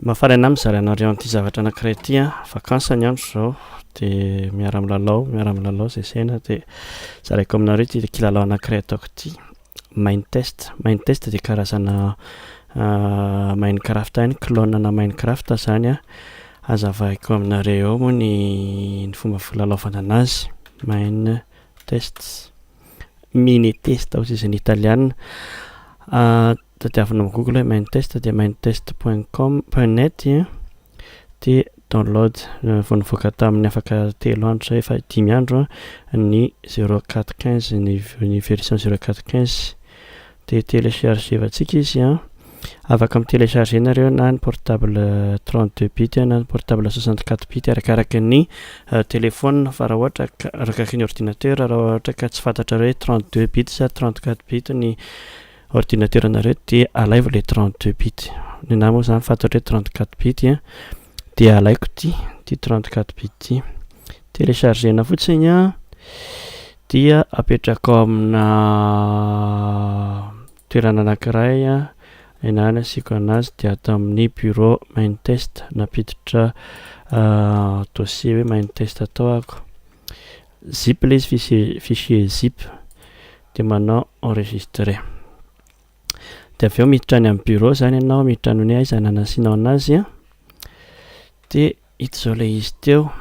Mahafarana amin'ny zaranareo an'ity zavatra anankiray ity a, vakansa ny andro zao de miara-milalao zay saina de zaraiko aminareo ity kilalao anankiray ataoko ity mind test de karazana Minecraft any clone-na Minecraft zany a hazavaiko aminareo moa ny fomba filalaovana anazy mind test mini test hozy izy ny italiana tadiavina amin'ny Google hoe mind test de mindtest.com.net de download vao nivoaka tamin'ny afaka 3 andro zay efa 5 andro ny 0415 ny version 0415 de télécharger-vantsika izy a afaka télécharger nareo na ny portable 32 bit na ny portable 64 bit arakaraka ny téléphone fa raha ohatra arakaraka ny ordinateur raha ohatra ka tsy fantatra hoe 32 bit sa 34 bit ny ordinateur nareo de alaivo le 32 bit ny na moa zany fantatra hoe 34 bit de alaiko ty 34 bit ty télécharger-na fotsiny a dia apetraka amina toerana anankiray a enana siko anazy de atao amin'ny bureau mind test napiditra dossier hoe mind test atao ako zip le izy fichier zip de manao enregistrer de avy eo miditra any amin'ny bureau zany ianao miditra ny hoe aiza nanasinao anazy a de hita zao le izy teo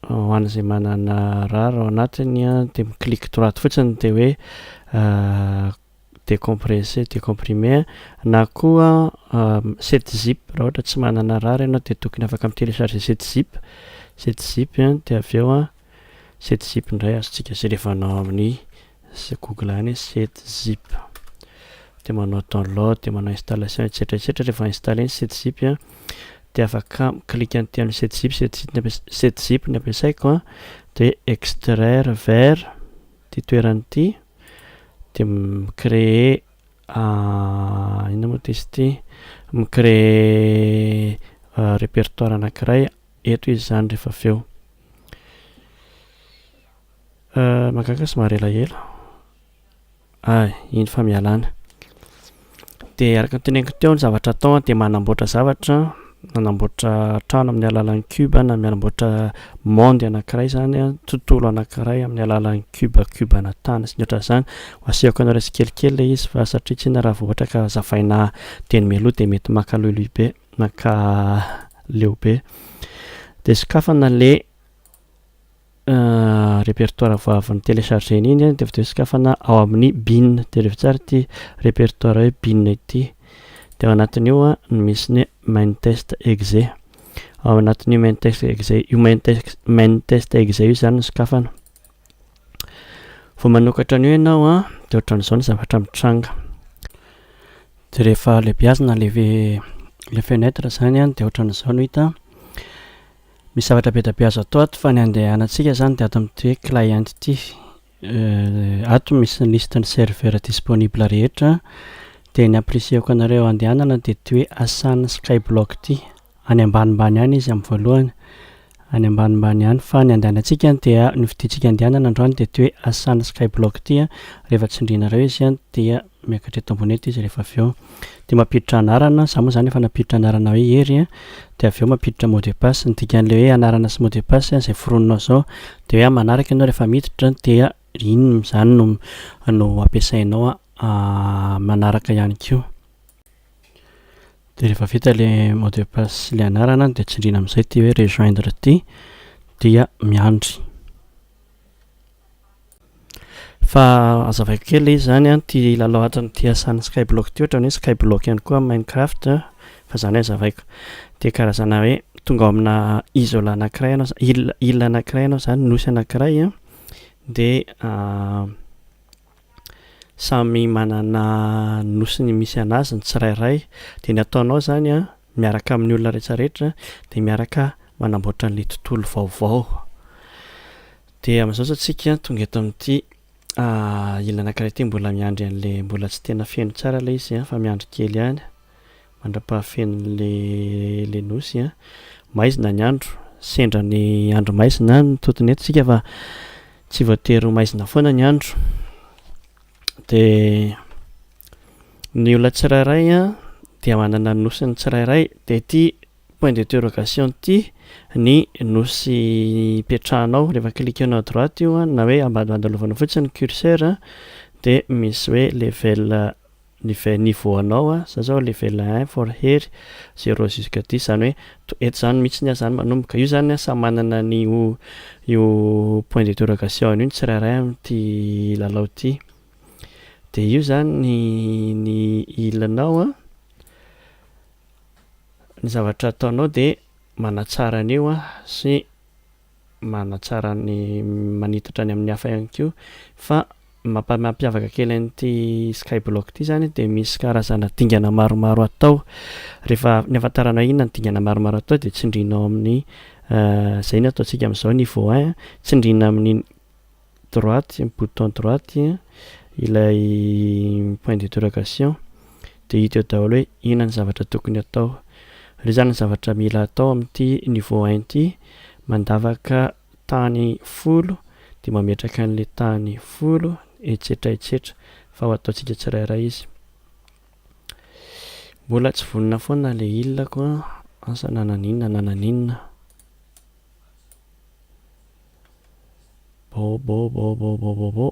ho an'izay manana rare ao anatiny a de mi-clique droite fotsiny de hoe décomprimer na koa 7 zip raha ohatra tsy manana rare ianao de tokony afaka télécharger 7 zip de avy eo a 7 zip indray azontsika zay rehefanao amin'ny Google any 7 zip de manao download de manao installation etcetera rehefa installer 7 zip de afaka clique an'ity amin'ny 7 zip ny ampiasaiko de extraire vers ty toeran'ity de créer inona moa testy mi-créer répertoire anankiray eto izy zany rehefa avy eo mahagaga somary elaela iny fa mialana de araka ny teneniko teo ny zavatra atao de manamboatra zavatra manamboatra trano amin'ny alalan'ny cube na manamboatra monde anankiray zany tontolo anankiray amin'ny alalan'ny cube na tany sy ny ohatra zany asehoko anareo tsikelikely le izy fa satria tsy na raha vao ohatra ka zavaina teny meloa de mety maka lehibe de sokafana le répertoire vao avy ny télécharger iny de avy teo sokafana ao amin'ny bin de rehefa tsara ty répertoire hoe bin ity de ao anatin'io misy ny mind test exe ao anatin'io mind test exe io zany ny sokafana vao manokatra an'io ianao de ohatran'izao ny zavatra mitranga de rehefa lehibiazina le fenêtre zany de ohatran'izao no hita misy zavatra be da be azo atao ato fa ny andehanantsika zany de ato amin'ity hoe client ity ato misy ny liste ny serveur disponible rehetra de ny appliceko anareo andehanana de ty hoe Asana Skyblock ty any ambanimbany any izy amin'ny voalohany any ambanimbany any fa ny andehanantsika dia ny fidintsika andehanana androany de ty hoe Asana Skyblock ty rehefa tsindrinareo izy dia miakatra eto ambony eto izy rehefa avy eo de mampiditra anarana za moa zany efa nampiditra anarana hoe hery de avy eo mampiditra mot de passe ny dikan'le hoe anarana sy mot de passe zay forononao zao de hoe manaraka ianao rehefa miditra dia iny zany no ampiasainao manaraka ihany koa de rehefa vita le mot de passe le anarana de tsindrina amin'izay ty hoe rejoindre ty dia miandry fa azavaiko kely le izy zany ty lalao atranyty Asana Skyblock ty ohatra hoe Skyblock ihany koa Minecraft fa zany azavaiko de karazana hoe tonga amina isola anankiray ianao île anankiray ianao zany nosy anankiray de samy manana nosiny misy anazy ny tsirairay de ny ataonao zany miaraka amin'ny olona rehetrarehetra de miaraka manamboatra an'le tontolo vaovao de amin'izao satsika tonga eto amin'ity île anankiray ty mbola miandry an'le mbola tsy tena feno tsara le izy fa miandry kely ihany mandra-pahafenon'le le nosy maizina ny andro sendra ny andro maizina ny totony eto fa tsy voatery ho maizina foana ny andro de ny olona tsirairay dia manana nosiny tsirairay de ty point d'interrogation ty ny nosy petrahanao rehefa klikanao droite io a na hoe ambadimbadilovana fotsiny curseur de misy hoe level niveau anao a za zao level 1 for hery 0 jusqu'à 10 zany hoe eto zany mihitsy ny zany manomboka io zany samy manana ny io point d'interrogation io ny tsirairay am'ty lalao ty de io zany ny ilanao a ny zavatra ataonao de manatsara an'io a sy manatsara ny manitatra ny amin'ny hafa ihany ko fa mampiavaka kely an'ity skyblock ty zany de misy karazana dingana maromaro atao rehefa ny afantaranao inona ny dingana maromaro atao de tsindrinao amin'ny zay ny ataontsika am'izao niveau 1 tsindrina amin'ny droite bouton droite ilay point d'interrogation de hita eo daholo hoe inona ny zavatra tokony atao reo zany ny zavatra mila atao amin'ity niveau 1 ty mandavaka tany 10 de mametraka an'le tany 10 etsetra fa ho ataontsika tsirairay izy mbola tsy vonona foana le ilako a asa nananinna bo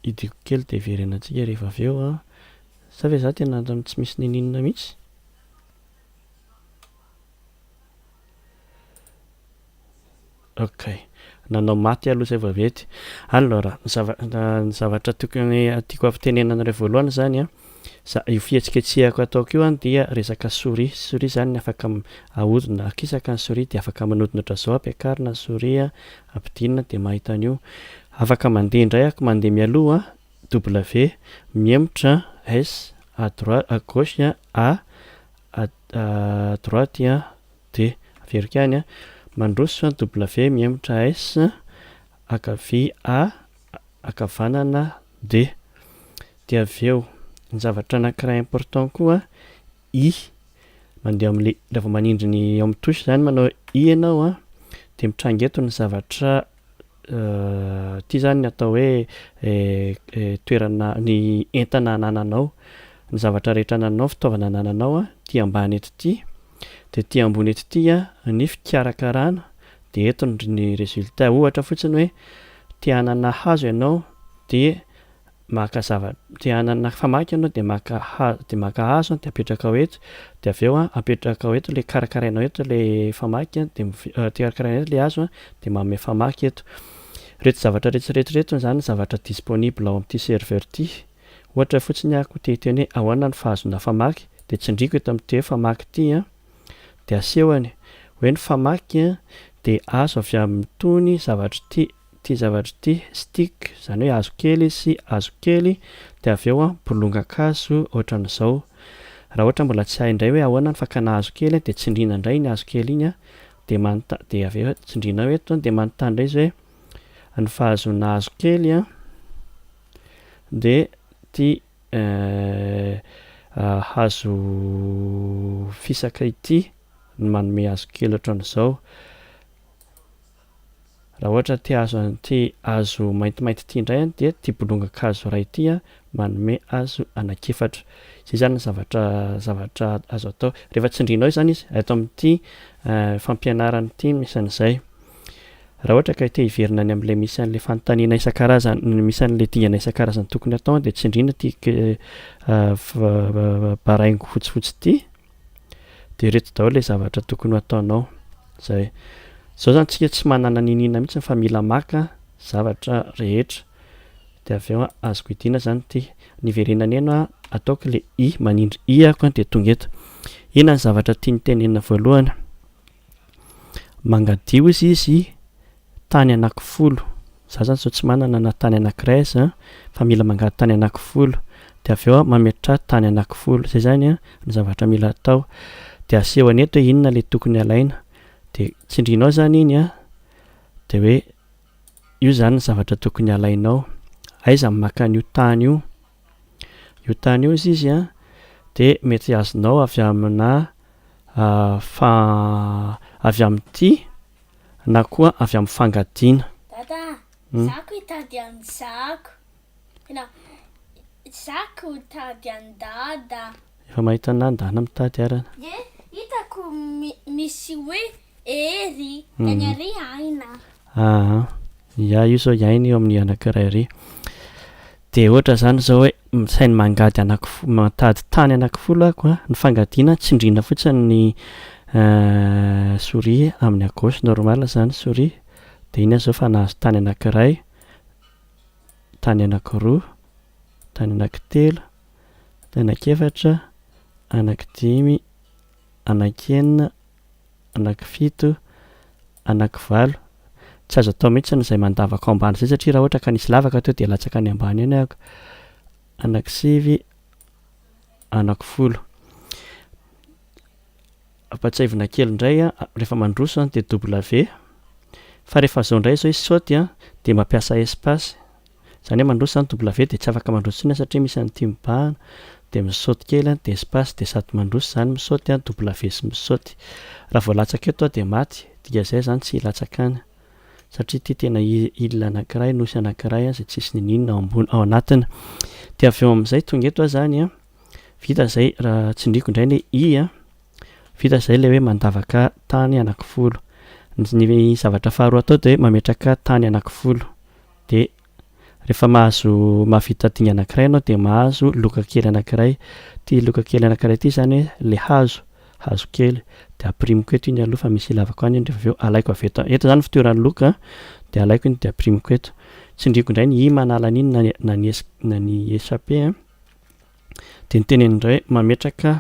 idiko kely de verenantsika rehefa avy eo a sa ve za tena tsy misy nininna mihitsy okay nanao maty aloha zay vavety alors ny zavatra tokony tiako avitenenana reo voalohany zany a io fihetsiketsehako ataoko io a dia resaka souris zany ny afaka ahodina akisaka ny souris de afaka manodina ohatrazao ampiakarina ny souris a ampidinina de mahita an'io afaka mandeha indray ako mandeha mialoha W miemotra S à droite à gauche à droite de averiko any a mandroso W miemotra S akavia A akavanana D de avy eo ny zavatra anankiray important koa I mandeha am'le rehefa manindry ny eo amin'ny touche zany manao I ianao a de mitranga eto ny zavatra ty zany ny atao hoe toerana ny entana anananao ny zavatra rehetra anananao fitaovana anananao a ty ambany eto ty de ty ambony eto ty a ny fikarakarana de eto ny résultat ohatra fotsiny hoe ty hanana hazo ianao de maka ty hanana famaky ianao de maka hazo de apetraka ao eto de avy eo a apetraka ao eto le karakarainao eto le famaky de ty karakarainao eto le hazo de manome famaky eto reto zavatra rehetrarehetra zany zavatra disponible ao amin'ity serveur ty ohatra fotsiny ako teteny hoe ahoana ny fahazona famaky de tsindriko eto amin'ty hoe famaky ty a de asehony hoe ny famaky de azo avy amin'tony zavatra ty zavatra ty stick zany hoe hazo kely sy hazo kely de avy eo a bolongakazo ohatran'izao raha ohatra mbola tsy hay indray hoe ahoana ny fakana hazo kely de tsindrina indray ny hazo kely iny a de de avy eo tsindrinao eto de manontany indray izy hoe ny fahazona hazo kely a de ty hazo fisaka ity ny manome hazo kely ohatran'izao raha ohatra ty hazo maintimainty ty indray de ty bolongakazo ray ity a manome hazo anakefatra zay zany zavatra azo atao rehefa tsindrinao zany izy ato amin'ity fampianarana ity misy an'izay raha ohatra ka te hiverina any am'le misy an'le fanontaniana isan-karazany misy an'le dingana isan-karazany tokony atao de tsindrina ty baraingo fotsifotsy ty de reto daholo le zavatra tokony ataonao zay zao zany tsika tsy manana ninina mihitsy fa mila maka zavatra rehetra de avy eo azoko idina zany ty niverenana eno ataoko le I manindry I ako de tonga eto ina ny zavatra tia nitenenina voalohany mangadio izy tany anankifolo za zany zao tsy manana na tany anankiray fa mila mangady tany anankifolo de avy eo mametra tany anankifolo zay zany ny zavatra mila atao de aseho aneto hoe inona le tokony alaina de tsindrinao zany iny de hoe io zany ny zavatra tokony alainao aiza maka an'io tany io tany io izy de mety azonao avy amina avy amin'ty na koa avy amin'ny fangadiana zako hitady amin'ny zako tady andada efa mahita anandana mitady arana hitako haiko misy hoe ery any ary aina ia io zao iainy eo amin'ny anankiray ry de ohatra zany zao hoe sainy mangady matady tany anankifolo ako a ny fangadiana tsindrina fotsiny ny souris amin'ny gauche normal zany souris de iny zao fa nahazo tany anankiray tany anankiroa tany anankitelo tany anankefatra anankidimy anankenina anankifito anankivalo tsy azo atao mihitsy zay mandavaka ao ambany zay satria raha ohatra ka nisy lavaka teo de latsaka any ambany eny ako anankisivy anankifolo ampatsaivina kely indray a rehefa mandroso a de W fa rehefa zao indray zao izy saoty a de mampiasa espace zany hoe mandroso zany W de tsy afaka mandroso tsiny satria misy an'ity mibahana de misaoty kely a de espace de sady mandroso zany misaoty a W sy misaoty raha vao latsaka eto de maty dikan'izay zany tsy latsaka any satria ty tena ile anankiray nosy anankiray zay tsisy ninina ao anatiny de avy eo amin'izay tonga eto zany a vita zay raha tsindriko indray ny i a vita zay le hoe mandavaka tany anankifolo ny zavatra faharoa atao de mametraka tany anankifolo de rehefa mahavita dinga anankiray ianao de mahazo loka kely anankiray ty loka kely anankiray ty zany hoe le hazo kely de aprimiko eto iny aloha fa misy lavaka any rehefa avy eo alaiko avy eto zany fitoeran'ny loka de alaiko iny de aprimiko eto tsindriko indray ny i manala an'iny na ny échappé a de ny teneny indray mametraka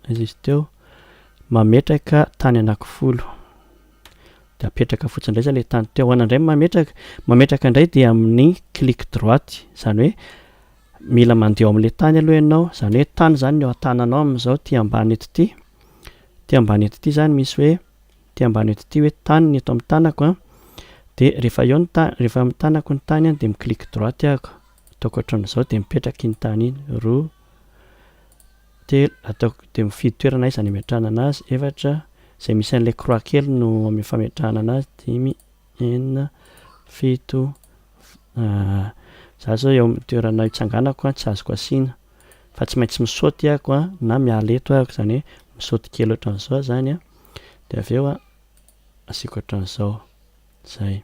izy teo mametraka tany anankifolo de apetraka fotsiny indray zany le tany teo ahoana indray mametraka indray de amin'ny clic droite zany hoe mila mandeha amin'le tany aloha ianao zany hoe tany zany eo an-tananao amin'izao ty ambany eto ty zany misy hoe ty ambany eto ty hoe tany ny eto amin'ny tanako a de rehefa eo rehefa amin'ny tanako ny tany a de mi-clic droite ahako ataoko ohatran'izao de mipetraka iny tany iny roa telo ataoko de mifidy toerana izy zany imetrahana anazy efatra zay misy an'le croix kely no amin'ny fametrahana anazy 5 enina fito za zao eo amin'ny toerana itsanganako a tsy azoko asiana fa tsy maintsy misaoty ahako a na miala eto ahako zany hoe misaoty kely ohatran'izao zany a de avy eo a asiako ohatran'izao zay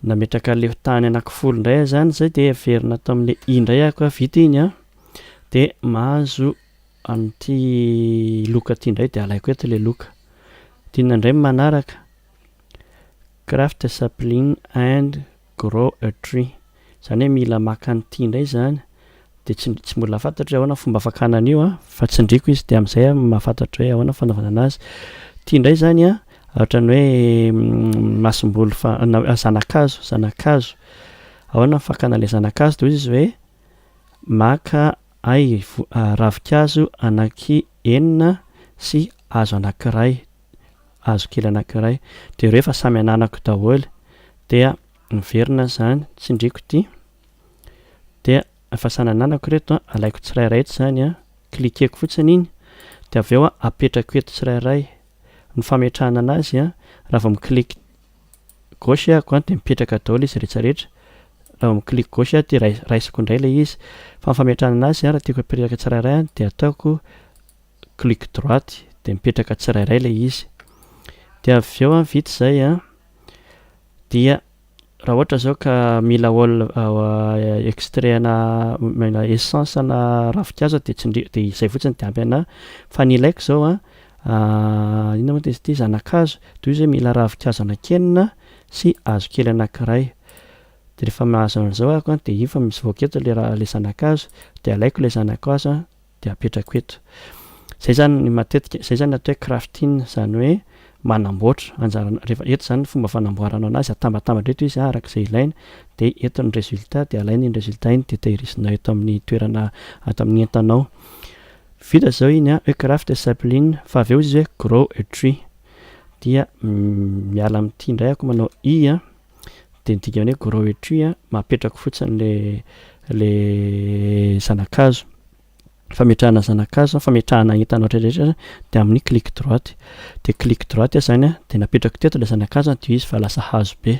nametraka le tany anankifolo indray zany zay de averina atao amin'le i indray ahako a vita iny a de mahazo an'ity loka ty indray de alaiko eto le loka tinona indray manaraka craft sapling and grow a tree zany hoe mila maka an'ity indray zany de tsy mbola fantatra hoe ahoana fomba fakana an'io a fa tsindriko izy de amin'izay mahafantatra hoe ahoana fanaovana anazy ty indray zany a ohatran'ny hoe masom-bolo zanakazo ahoana fakana le zanakazo de izy hoe maka ravikazo ananky enina sy hazo anankiray hazo kely anankiray de rehefa samy ananako daholo dia miverina zany tsindriko ty de efa samy ananako reto alaiko tsirairay eto zany a klikeko fotsiny iny de avy eo a apetrako eto tsirairay ny fametrahana anazy a raha vao mi-clic gauche ahako a de mipetraka daholo izy rehetrarehetra raha vao mi-clic gauche a de raisiko indray le izy fa ny fametrahana anazy a raha tiako apetraka tsirairay a de ataoko clic droite de mipetraka tsirairay le izy de avy eo a vita zay a dia raha ohatra zao ka mila extraina essence na ravikazo de de izay fotsiny de ampy ana fa ny ilaiko zao a inona moa izy ty zanakazo de izy hoe mila ravikazo anankenina sy hazo kely anankiray de rehefa mahazo an'izao ahako a de iny fa mivoaka eto le zanakazo de alaiko le zanakazo a de apetrako eto zay zany matetika zay zany atao hoe crafting zany hoe manamboatra anjarana rehefa eto zany fomba fanamboarana anazy atambatambatra eto izy arak'izay ilaina de eto ny résultat de alaina iny résultat iny de tehirisinao eto amin'ny toerana ato amin'ny entanao vita zao iny a hoe craft sapling fa avy eo izy hoe grow a tree dia miala amin'ity indray ako manao i a de nidikany hoe grow a tree a mapetrako fotsiny le zanakazo fametrahana zanakazo fametrahana entanao rehetrarehetra de amin'ny clic droite de clic droite zany a de napetrako teto le zanakazo de izy fa lasa hazo be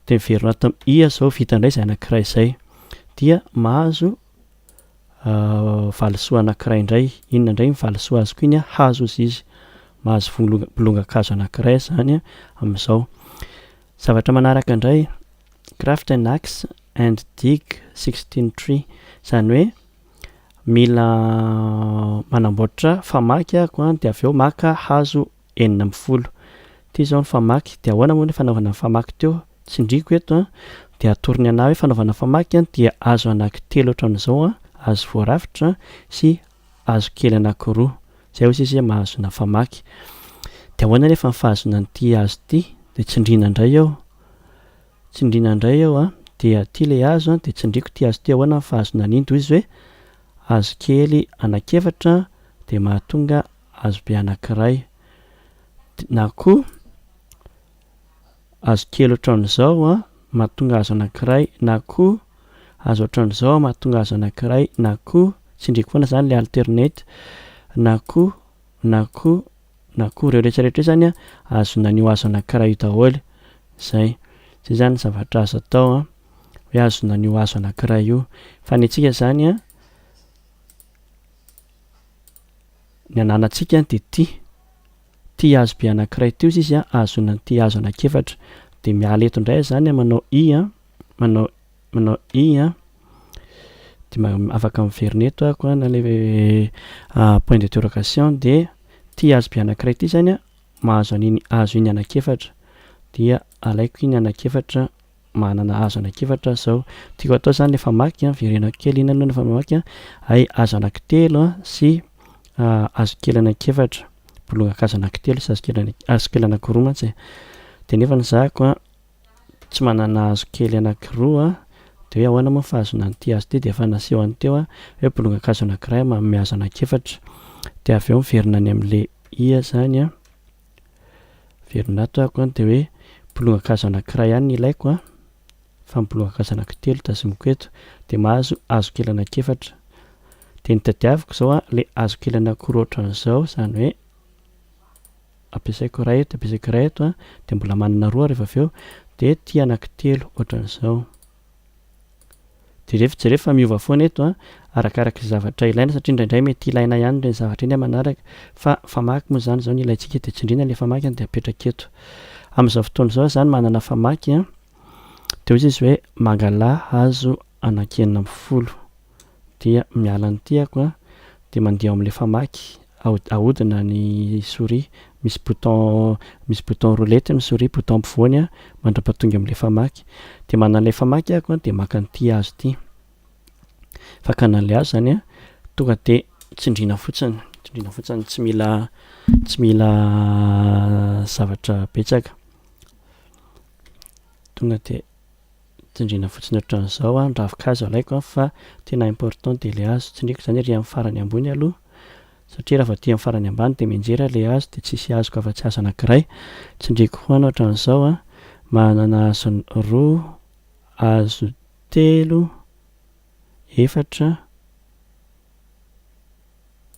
de miverina ato i a zao vita indray zay anankiray zay dia mahazo valisoa anankiray indray inona indray ny valisoa azoko iny a hazo izy mahazo bolongakazo anankiray zany amin'izao. Zavatra manaraka indray Grafton Axe and Dig 16 tree, zany hoe mila manamboatra famaky ako dia avy eo maka hazo 40. Ty zao ny famaky dia ahoana moa ny fanaovana famaky teo tsindriko eto dia atorony ana hoe fanaovana famaky dia hazo anankitelo ohatran'izao hazo voarafitra sy hazo kely anankiroa, zay hozy izy mahazona famaky. Dia ahoana nefa mifahazona an'ity hazo ty dia tsindrina indray eo dia ty le hazo dia tsindriko ty hazo ty ahoana mifahazona an'iny toy izy hoe hazo kely anankiefatra dia mahatonga hazo be anankiray, na koa hazo kely ohatran'izao mahatonga hazo anankiray, na koa hazo ohatran'izao mahatonga hazo anankiray, na koa tsindriko foana zany le alternate, na koa ireo rehetrarehetra zany azona an'io hazo anankiray io daholo. Zay zany zavatra azo atao hoe azona an'io hazo anankiray io. Fa ny antsika zany ny ananantsika dia ty hazo be anankiray ty izy azona an'ity hazo anankefatra dia miala eto indray zany manao i dia afaka miverina eto ako na le point d'interrogation dia ty hazo be anankiray ty zany mahazo an'iny hazo iny anankefatra dia alaiko iny anankefatra manana hazo anankefatra zao. Tiako atao zany le famaky verenako kely iny aloha ny famaky hay hazo anankitelo sy hazo kely anankefatra, bolongakazo anankitelo sy hazo kely anankiroa mantsy. Dia nefa ny zako tsy manana hazo kely anankiroa dia hoe ahoana moa fahazona an'ity hazo ty dia efa naseho an'teo hoe bolongakazo anankiray manome hazo anankefatra dia avy eo miverina any amin'le ia zany verina ato ako dia hoe bolongakazo anankiray ihany ilaiko fa bolongakazo anankitelo tazomiko eto dia mahazo hazo kely anankefatra. Dia ny tadiaviko zao le hazo kely anankiroa ohatran'izao zany hoe ampiasaiko ray eto dia mbola manana roa rehefa avy eo dia ty anankitelo ohatran'izao. Dia rehefa miova foana eto arakaraka zavatra ilaina satria indraindray mety ilaina ihany ireny zavatra iny manaraka, fa famaky moa zany zao ny ilaintsika dia tsindrina le famaky dia apetraka eto. Amin'izao fotoana izao zany manana famaky dia hozy izy hoe mangala hazo anankenina amby folo dia miala an'ity ako dia mandeha amin'ilay famaky ahodina ny souris, misy bouton roulette ny souris, bouton ampovoany mandrapahatonga amin'ilay famaky dia manan'ilay famaky ako dia maka an'ity hazo ity, fakana an'ilay hazo zany tonga dia tsindrina fotsiny tsy mila zavatra betsaka, tonga dia tsindrina fotsiny ohatran'izao ny ravin-kazo alaiko fa tena important dia le hazo tsindriko zany ry amin'ny farany ambony aloha satria raha vaty amin'ny farany ambany dia mianjera le hazo dia tsisy hazoko afa-tsy hazo anankiray. Tsindriko foana ohatran'izao manana hazo roa, hazo telo, efatra,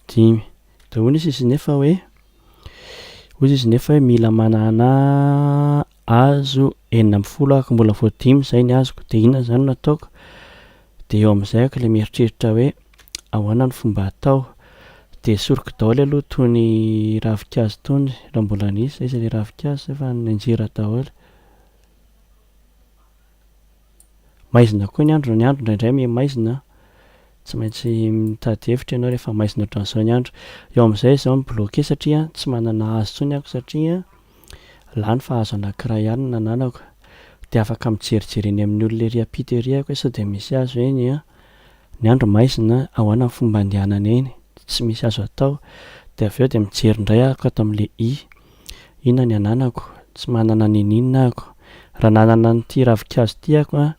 dimy dia hoy izy nefa hoe mila manana hazo 40 ako mbola vao 5 zay ny hazoko dia inona zany no ataoko dia eo amin'izay ako ilay mieritreritra hoe ahoana ny fomba atao dia soroko daholo aloha tony ravin-kazo tony raha mbola nisy izy le ravin-kazo efa nanjera daholo. Maizina koa ny andro indraindray maizina, tsy maintsy mitady hevitra ianao rehefa maizina ohatran'izao ny andro. Eo amin'izay izao mibloqué satria tsy manana hazo tsony ako satria lany fa hazo anankiray ihany no nananako dia afaka mijerijery eny amin'ny olona ery ampita ery ako hoe sao dia misy hazo eny ny andro maizina ahoana ny fomba andehanana eny, tsy misy hazo atao dia avy eo dia mijery indray ako ato amin'le inona ny ananako, tsy manana ninina ako, raha nanana n'ity ravin-kazo ity ako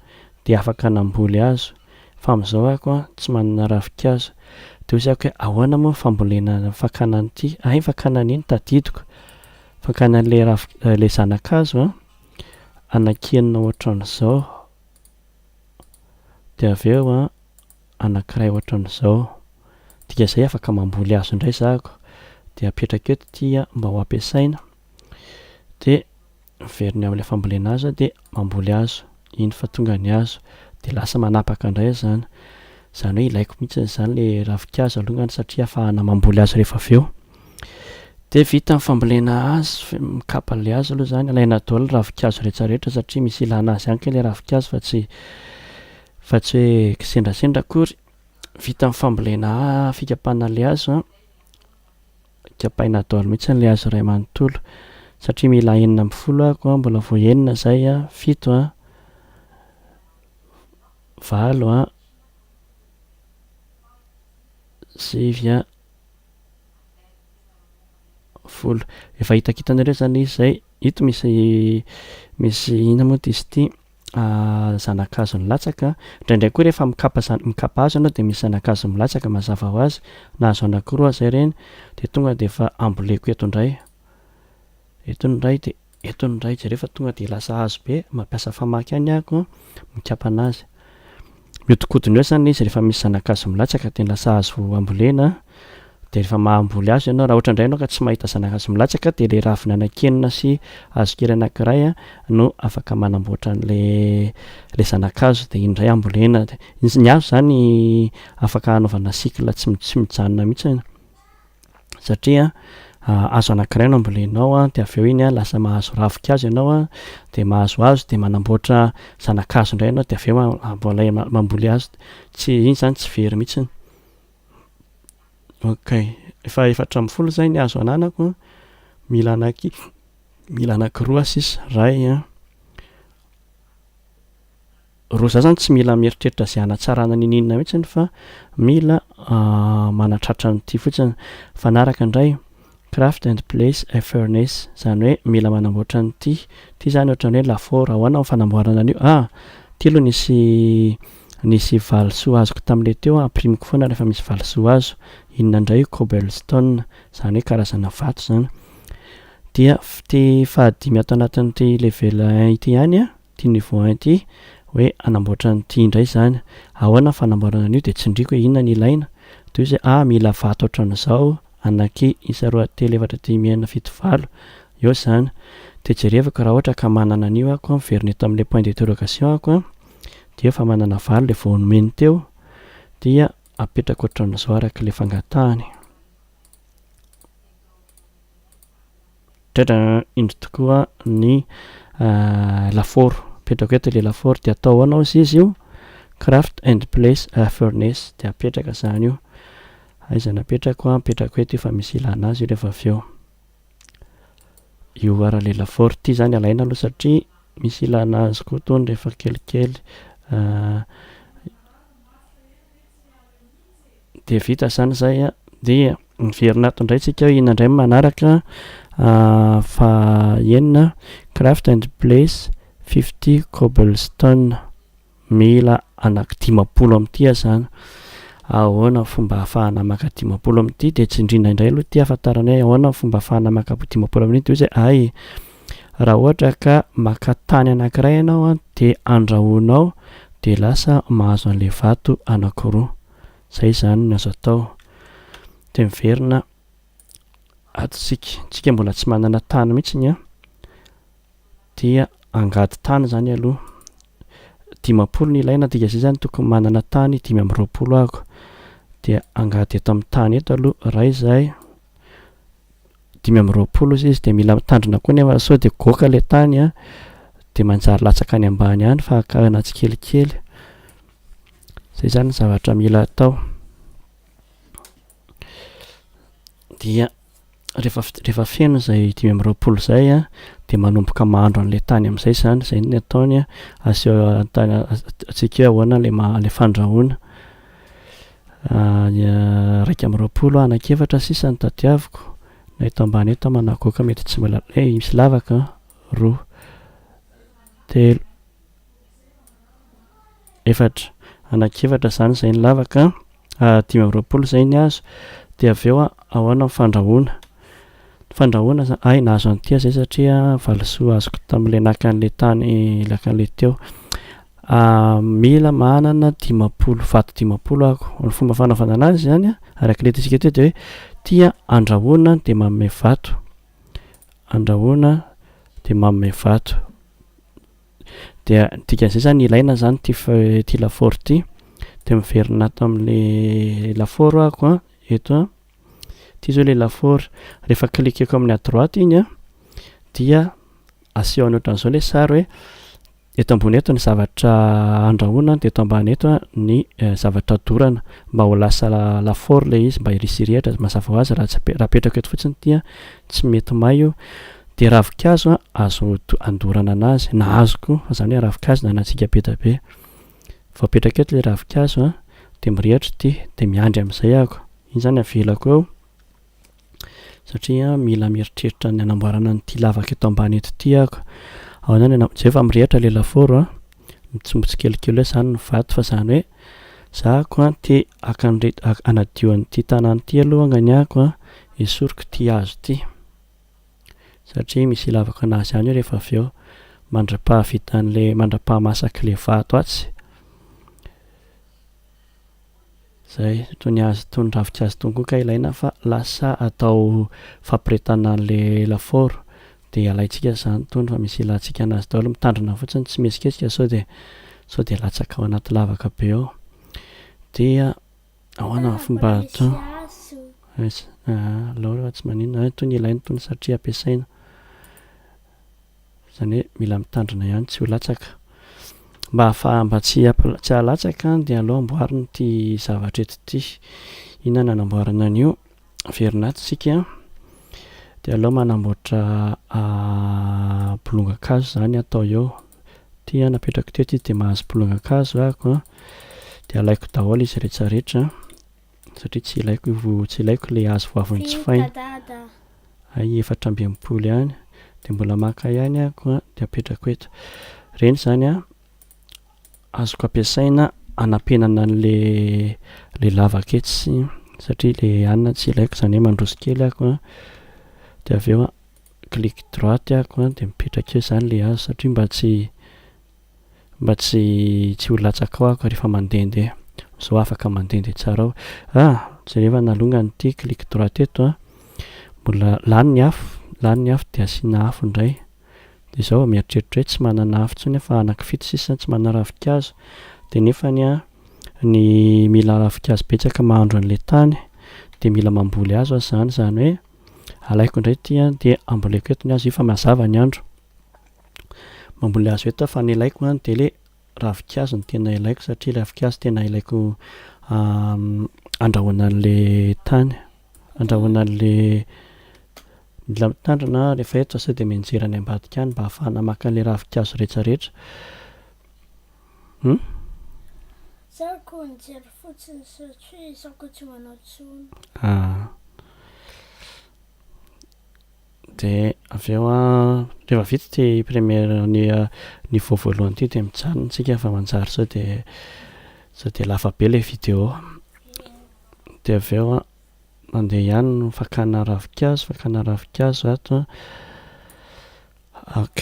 dia afaka namboly hazo fa amin'izao ako tsy manana ravin-kazo dia hozy ako hoe ahoana moa fambolena fakana an'ity, fakana an'iny tadidiko, fakana an'ilay zanakazo anankenina ohatran'izao dia avy eo anankiray ohatran'izao dia zay afaka mamboly hazo indray zahako dia apetraka eto ity mba ho ampiasaina dia miverina amin'ilay fambolena hazo dia mamboly hazo iny fa tonga ny hazo dia lasa manapaka indray zany hoe ilaiko mihitsy zany le ravin-kazo alongany satria ahafahana mamboly hazo rehefa avy eo. de vita ny fambolena azy mikapa le azy aloha zany alaina daholo ravikazo rehetrarehetra satria misy ilana azy any ke le ravikazo fa tsy hoe kisendrasendra akory vita ny fambolena fikapana le azo kapaina daholo mihitsy le azo ray manontolo satria mila 40 ako mbola vo 9 zay 7 valo 7 folo efa hitakitanareo zany izy zay ito misy ina moa ty izy ty zanakazo ny latsaka indraindray koa rehefa mikapa azo anao de misy zanakazo milatsaka mazava ho azy nahazo anankiroa zay reny de tonga de efa amboleko eto ndray de eto ndray de rehefa tonga de lasa hazo be mampiasa famaky any ako mikapa anazy mihodikodiny eo zany izy rehefa misy zanakazo milatsaka de lasa hazo ambolena de rehefa mahamboly azo ianao raha ohatra indray anao ka tsy mahita zanakazo milatsaka de le ravina anakenina sy hazo kely anankiray no afaka manamboatra an'le zanakazo de indray ambolena de ny hazo zany afaka anaovana sikla tsy mijanona mihitsy satria azo anankiray no ambolenao de avy eo iny lasa mahazo ravikazo ianao de mahazo azo de manamboatra zanakazo indray ianao de avy eo mamboly azo tsy iny zany tsy very mihitsy. Okay, efa 4 zay ny azo ananako mila anankiroa sisa ray roa zany tsy mila mieritreritra zay anatsarana ninina mihitsy fa mila manatratra nyity fotsiny fanaraka indray craft and place a furnace zany hoe mila manamboatra nyity zany ohatra hoe lafaoro ahoana fanamboarana an'io ty aloha nisy valisoa azoko tam'le teo amprimiko foana rehefa misy valisoa azo inona indray cobblestone zany hoe karazana vato zany dia ty fahadimy ato anatin'ity level 1 ity ihany ty niveau 1 ity hoe anamboatra nyity indray zany ahoana fanamboarana an'io de tsindriko hoe inona ny ilaina toy zay mila vato ohatran'izao anaky isa 2 telo 4 5 6 7 8 eo zany de jerevako raha ohatra ka manana an'io ako miverina eto amin'le point d'interrogation ako dia efa manana valo le vao nomeny teo dia apetraka ohatran'izao araka le fangatahany indro tokoa ny lafaoro apetraka eto le lafaoro de atao anao izy io craft and place a furnace de apetraka zany io aiza napetrako apetraka eto efa misy ilana azy io rehefa avy eo io ara le lafaoro ty zany alaina aloha satria misy ilana azy koa tony rehefa kelikely de vita zany zay de miverina ato indray tsika ina indray manaraka fa enina craft and place 50 cobblestone mila anaky 50 am'ty zany ahoana fomba ahafahana maka 50 am'ty de tsindrina indray aloha ty afantarana hoe ahoana fomba ahafahana maka 50 amin'ity zay raha ohatra ka maka tany anankiray ianao de andrahoinao de lasa mahazo an'le vato anankiroa zay zany no azo atao de miverina tsika mbola tsy manana tany mihitsy dia angady tany zany aloha 50 ny ilaina dika zay zany tokony manana tany 520 ako de angady eto amin'ny tany eto aloha ray zay 520 izy de mila mitandrina koa nefa sao de goka le tany de manjary latsaka any ambany any fa akahana tsikelikely zay zany zavatra mila atao dia rehefa feno zay 520 zay de manomboka mahandro an'le tany am'izay zany zay ny ataony aseo atsika ahoana le fandrahoana 120 anakefatra sisa ny tadiaviko na eto ambany eto managoaka mety tsy mbola misy lavaka 2 3 4 anakefatra zany zay ny lavaka 520 zay ny azo de avy eo ahoana fandrahoana nahazo an'ity zay satria valisoa azoko tam'le nakan'le tany lakan'le teo mila manana 50 vato 50 ako ny fomba fanaovana anazy zany araka le tisika teo de hoe tia andrahoana de manome vato de dikan'izay zany ilaina zany ty lafaoro ty de miverina ato amin'le lafaoro ako eto ty zao le lafaoro rehefa klikeko amin'ny à droite iny a dia asehoany ohatran'izao le sary hoe eto ambony eto ny zavatra andrahoana de eto ambany eto a ny zavatra dorana mba ho lasa lafaoro le izy mba hirisirihatra mazava ho azy raha apetrako eto fotsiny dia tsy mety may io de ravikazo a azo andorana anazy na azoko fa zany hoe ravikazo na natsika be da be vao apetraka eto le ravikazo a de mirehatra ty de miandry amin'izay ahako iny zany avelako eo satria mila mieritreritra ny anamboarana nyty lavaka eto ambany eto ty ahako ao zany zay efa mirehatra le lafaoro a mitsombotsi kelikely hoe zany ny vato fa zany hoe zahako a te anadio an'ity tanàny ty alohangany ahako a esoriko ty hazo ty satria misy ilavako anazy ihany io rehefa avy eo mandra-pahavitan'le mandra-pahamasaky le vato atsy zay tony hazo tony ravikazo tony koa ka ilaina fa lasa atao fampiretana an'le lafaoro de alaitsika zany tony fa misy ilantsika anazy daholo mitandrina fotsiny tsy miesikesika sao de latsaka ao anaty lavaka be ao dia ahoana fomba atao laolo fa tsy maninona tony ilainy tony satria ampiasaina zany hoe mila mitandrina ihany tsy ho latsaka mba tsy halatsaka de aloha amboariny ty zavatra eto ty ina nanamboarana an'io verinatsika de aloha manamboatra bolongakazo zany atao eo ty napetrako teo ty de mahazo bolongakazo ahako a de alaiko daholo izy rehetrarehetra satria tsy ilaiko le hazo voavony tsy faina ay 4.5 ihany de mbola maka ihany ahako a de apetrako eto reny zany a azoko ampiasaina anampenana an'le lavaka etsy satria le hanina tsy ilaiko zany hoe mandroso kely ahako a de avy eo a clique droite ahako a de mipetraka eo zany le hazo satria mba tsy ho latsaka ao ahako rehefa mandehandeha zao afaka mandehandeha tsara ao jereva nalongany ty clique droite eto a mbola lany ny afo de asiana afo indray de zao mieritreritra hoe tsy manana afo ntsony fa anankifito sisa tsy manana ravikazo de nefany a ny mila ravikazo betsaka mahandro an'le tany de mila mamboly azo azy zany hoe alaiko indray ty a de amboleko eto ny azo io fa mazava ny andro mamboly azo eto fa ny ilaiko a de le ravikazo ny tena ilaiko satria le ravikazo tena ilaiko andrahoana an'le tany andrahoana an'le mila mitandrina rehefa eto sao de mianjera any ambadika any mba ahafahana maka an'le ravikazo rehetrarehetra de avy eo a rehefa vita ty première ny voavoalohany ty de mijanona tsika fa manjary sao de lafa be le vidéo de avy eo a mandeha ihany no fakana ravikazo ato ok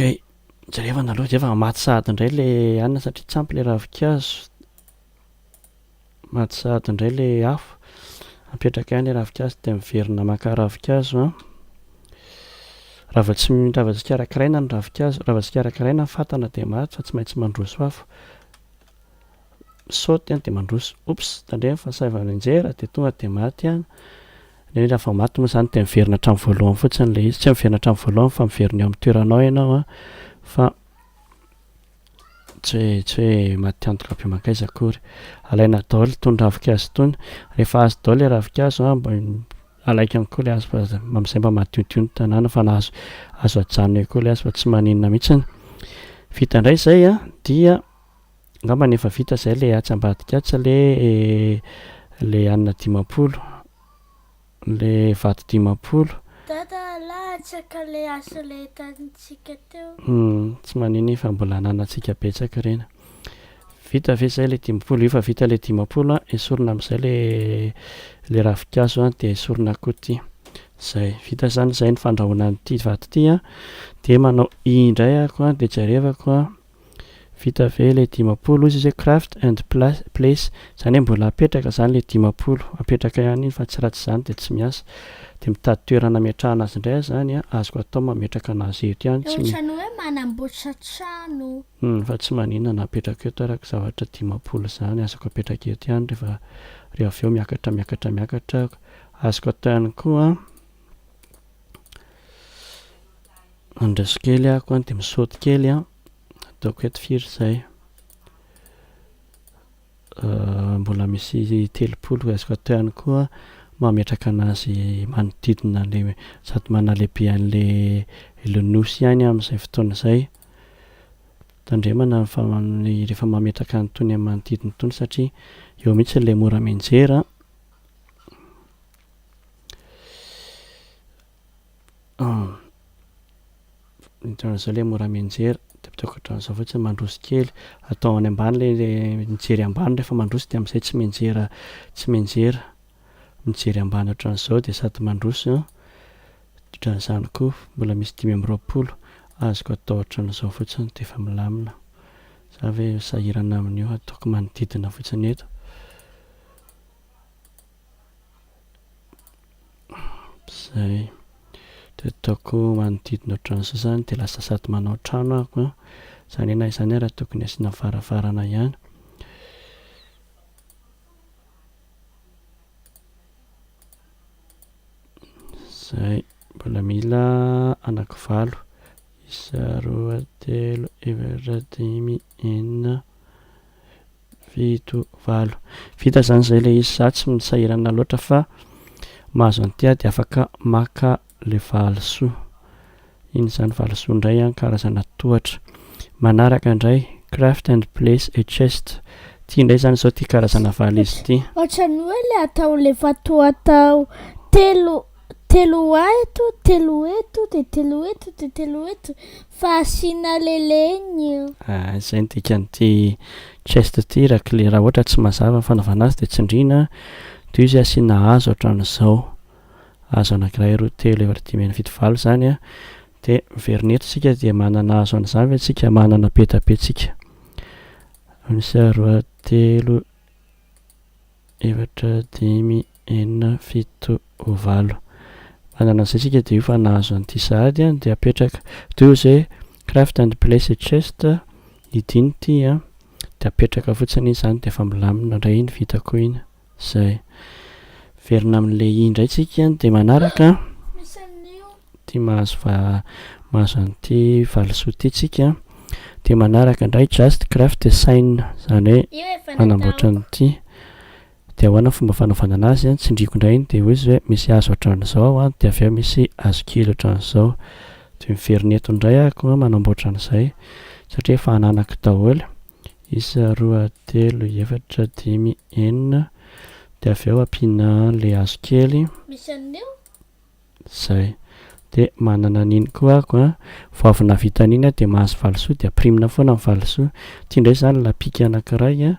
jerevana aloha de efa maty sahady indray le hanina satria tsy ampy le ravikazo maty sahady indray le afo apetraka ihany le ravikazo de miverina maka ravikazo a raha vao tsy karakaraina ny ravikazo raha vao tsy karakaraina ny fatana de maty fa tsy maintsy mandroso afo saoty any de mandroso tandremo fa saivana anjera de tonga de maty any raha vao maty moa zany de miverina hatramin'ny voalohany fotsiny le izy tsy miverina hatramin'ny voalohany fa miverina eo amin'ny toeranao ianao a fa tsy hoe maty antoka be makaiza akory alaina daholo tony ravikazo tony rehefa azo daholo le ravikazo a mba alaika ihany koa le azo fa amin'izay mba madiodio ny tanàna fa na azo ajanona eo koa le azo fa tsy maninona mihitsiny vita indray zay a dia angamba nefa vita zay le atsy ambadika atsy le hanina 10 le vato 10 tsy maniny fa mbola ananatsika betsaka reny vita ve zay le 10 io fa vita le 10 a esorina amin'izay le ravikazo a de esorina koa ty zay vita zany zay ny fandrahoana an'ity vato ty a de manao indray ako a de jerevako a vita ve le 10 izy hoe craft and place zany hoe mbola apetraka zany le 10 apetraka ihany iny fa tsy ratsy zany de tsy miasa de mitady toerana ametrahana azy indray zany a azoko atao mametraka anazy eto ihany fa tsy maninona na apetraka eto araka zavatra 10 zany azoko apetraka eto ihany rehefa avy eo miakatra azoko atao ihany koa andraso kely ahako a de misaoty kely a ataoko eto firy zay mbola misy telopolo azoko atao ihany koa mametraka anazy manodidina le sady manalehibe an'le le nosy ihany amin'izay fotoana izay tandremana rehefa mametraka an'itony amin'ny manodidina itony satria eo mihitsy le mora menjera ohatran'izao le mora menjera de ataoko ohatran'izao fotsiny mandroso kely atao any ambany le mijery ambany rehefa mandroso de amin'izay tsy menjera mijery ambany ohatran'izao de sady mandroso ohatran'izany koa mbola misy 5 azoko atao ohatran'izao fotsiny de efa milamina za ve sahirana amin'io ataoko manodidina fotsiny eto zay de ataoko manodidina ohatran'izao zany de lasa sady manao trano ahako a zany hoe na izany raha tokony asiana varavarana ihany zay mbola mila anankivalo 1 2 3 4 5 6 7 8 vita zany zay le izy za tsy misahirana loatra fa mahazo an'ity de afaka maka le valosoa iny zany valosoa indray a karazana tohatra manaraka indray craft and place a chest ity indray zany zao ty karazana valo izy ity ohatrany hoe le atao le fatoa atao telo eto telo eto de telo eto de telo eto fa asiana leleny zay ny dikan'ity chest ty raha ohatra tsy mazava fanaovana azy de tsindriana de izy asiana hazo ohatran'izao hazo anankiray 2 3 4 5 6 7 8 zany a de verneto sika de manana hazo an'izany fa tsika manana petapentsika 1 2 3 4 5 6 7 8 manana an'izay sika de io fa nahazo an'ity sahady a de apetraka de zay craft and place chest idiny ity a de apetraka fotsiny izy zany de efa milamina indray iny vitako iny zay verina amin'le indray tsika de manaraka ty mahazo an'ity valosoa ty tsika de manaraka indray just craft sign zany hoe manamboatra an'ity de ahoana fomba fanaovana anazy a tsindriko indray iny de izy hoe misy hazo ohatran'izao a de avy eo misy hazo kely ohatran'izao de miverneto indray ahako a manamboatra an'izay satria efa ananako daholo 1 2 3 4 5 6 de avy eo ampiana le hazo kely zay de manana an'iny koa ahako a vao avy navita an'iny a de mahazo valosoa de amprimina foana amin'ny valosoa ty indray zany lapika anankiray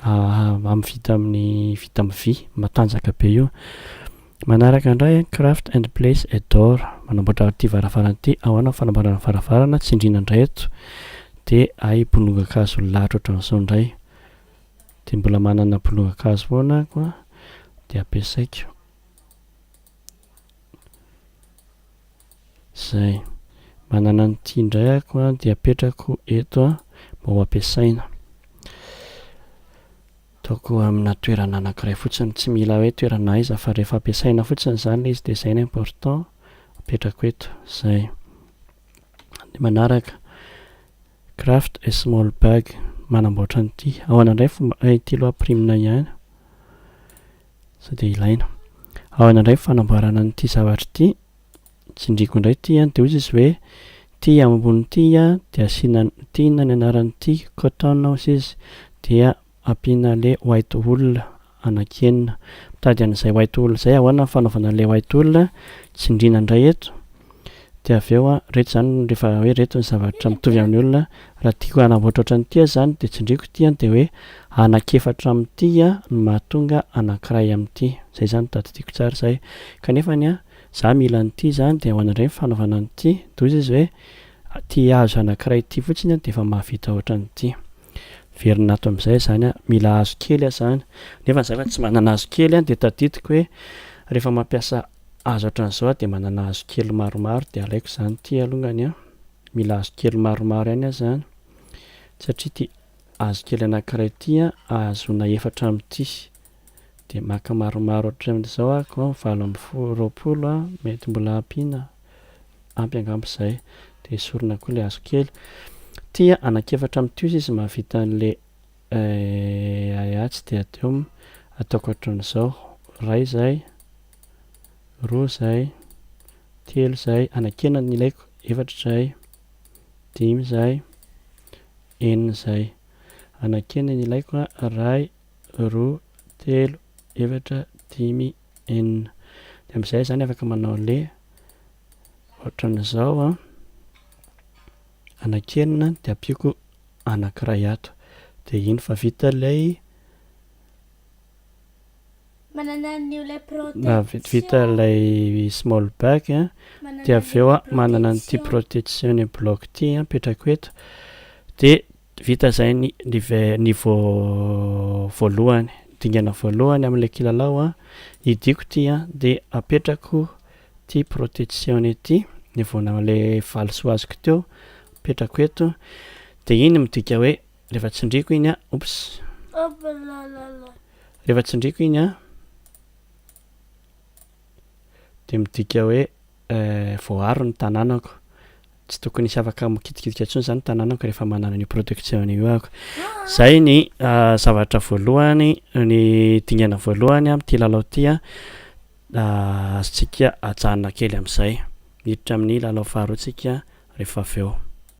a vita amin'ny vy matanjaka be io manaraka indray craft and place a door manamboatra ty varavarana ty ahoana fanamboarana varavarana tsindriana indray eto de bolongakazo lahatra ohatran'izao indray de mbola manana bolongakazo foana ahako a de ampiasaiko zay manana an'ity indray ahako a de apetrako eto a mba ho ampiasaina ataoko amina toerana anankiray fotsiny tsy mila hoe toerana aiza fa rehefa ampiasaina fotsiny zany le izy de zay ny important apetrako eto zay de manaraka craft a small bag manamboatra an'ity ahoana indray fomba ity lo amprimina ihany sao de ilaina ahoana indray fanamboarana an'ity zavatra ity tsindriko indray ty a de ozy izy hoe ty ambony ty a de asiana ty na ny anaran'ity coton ozy izy dia ampiana le white wool anakenina mitady an'izay white wool zay ahoana ny fanaovana le white wool tsindriana indray eto de avy eo a reto zany rehefa hoe reto ny zavatra mitovy amin'ny olona raha tiako hanamboatra ohatran'ity a zany de tsindriko ty a de hoe anakefatra amin'ity a no mahatonga anankiray amin'ity zay zany tadidiko tsara zay kanefany a za mila an'ity zany de ahoana indray ny fanaovana an'ity de ozy izy hoe ty hazo anankiray ty fotsiny a de efa mahavita ohatran'ity verina ato amin'izay zany a mila hazo kely a zany nefa zay fa tsy manana hazo kely a de tadidiko hoe rehefa mampiasa hazo ohatran'izao de manana hazo kely maromaro de alaiko zany ty alongany a mila hazo kely maromaro ihany a zany satria ty hazo kely anankiray ty a ahazona efatra amin'ity de maka maromaro ohatra amin'izao ako 20 mety mbola ampiana ampy angamba zay de esorina koa le hazo kely tia anakefatra am'tio izy mahavita an'le ayatsy de ateo ataoko ohatran'izao ray zay roa zay telo zay anakenany ilaiko efatra zay dimy zay enina zay anakenany ilaiko ray roa telo efatra dimy enina de am'izay zany afaka manao le ohatran'izao anakenina de ampiako anankiray ato de iny fa vita lay vita lay small bag de aveo manana nyty protection block ty apetrako eto de vita zay ny voalohany dingana voalohany amin'le kilalao idiko ty de apetrako ty protection ty ny voanale valisoa azoko teo apetrako eto de iny midika hoe rehefa tsindriko iny rehefa tsindriko iny de midika hoe voaro ny tanànako tsy tokony isy afaka mikitikidika intsony zany tanànako rehefa manana ny protection io ako zay ny zavatra voalohany ny dingana voalohany am'ty lalao ty azotsika ajanona kely am'izay miditra amin'ny lalao faharoatsika rehefa aveo